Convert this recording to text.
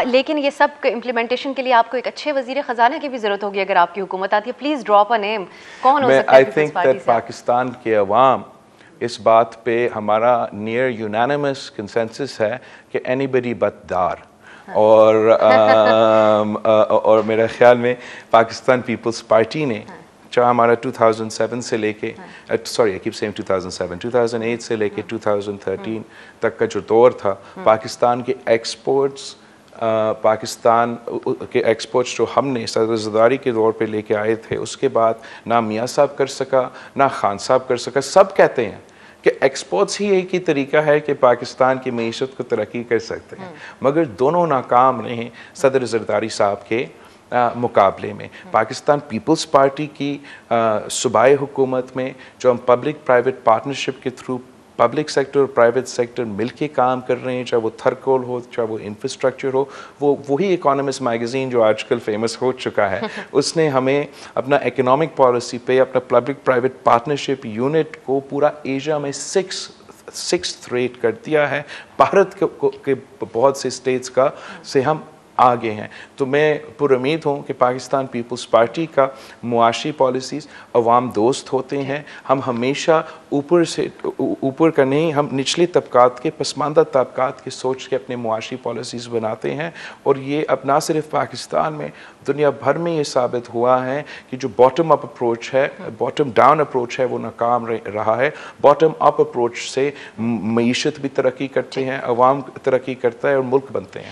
لیکن یہ سب امپلیمنٹیشن کے لیے آپ کو ایک اچھے وزیر خزانہ کی بھی ضرورت ہوگی اگر آپ کی حکومت آتی ہے. پلیز ڈراپ اے نیم. کون ہو سکتا ہے پیپلز پارٹی سے؟ پاکستان کے عوام اس بات پہ ہمارا نیئر یونانیمس کنسنسس ہے کہ اینی بڈی بٹ دار. اور میرے خیال میں پاکستان پیپلز پارٹی نے چاہے ہمارا 2007 سے لے کے I keep saying 2008 سے لے کے 2013 تک کا جو دور تھا، پاکستان کے ایکسپورٹس جو ہم نے صدرزداری کے دور پہ لے کے آئے تھے، اس کے بعد نہ میاں صاحب کر سکا نہ خان صاحب کر سکا. سب کہتے ہیں کہ ایکسپورٹس ہی ایک ہی طریقہ ہے کہ پاکستان کی معیشت کو ترقی کر سکتے ہیں، مگر دونوں ناکام رہے صدر زرداری صاحب کے مقابلے میں. پاکستان پیپلز پارٹی کی صوبائی حکومت میں جو ہم پبلک پرائیویٹ پارٹنرشپ کے تھرو پبلک سیکٹر اور پرائیویٹ سیکٹر مل کے کام کر رہے ہیں، چاہے وہ تھرکول ہو، چاہے وہ انفراسٹرکچر ہو. وہی اکانومسٹ میگزین جو آج کل فیمس ہو چکا ہے، اس نے ہمیں اپنا اکنامک پالیسی پہ اپنا پبلک پرائیویٹ پارٹنرشپ یونٹ کو پورا ایشیا میں سکس ریٹ کر دیا ہے. بھارت کے بہت سے اسٹیٹس کا سے ہم آگے ہیں. تو میں پر امید ہوں کہ پاکستان پیپلز پارٹی کا معاشی پالیسیز عوام دوست ہوتے ہیں. ہم ہمیشہ اوپر کا نہیں، ہم نچلے طبقات کے، پسماندہ طبقات کے سوچ کے اپنے معاشی پالیسیز بناتے ہیں. اور یہ اب نہ صرف پاکستان میں، دنیا بھر میں یہ ثابت ہوا ہے کہ جو باٹم اپ اپروچ ہے، باٹم ڈاؤن اپروچ ہے، وہ ناکام رہا ہے. باٹم اپ اپروچ سے معیشت بھی ترقی کرتے ہیں، عوام ترقی کرتا ہے اور ملک بنتے ہیں.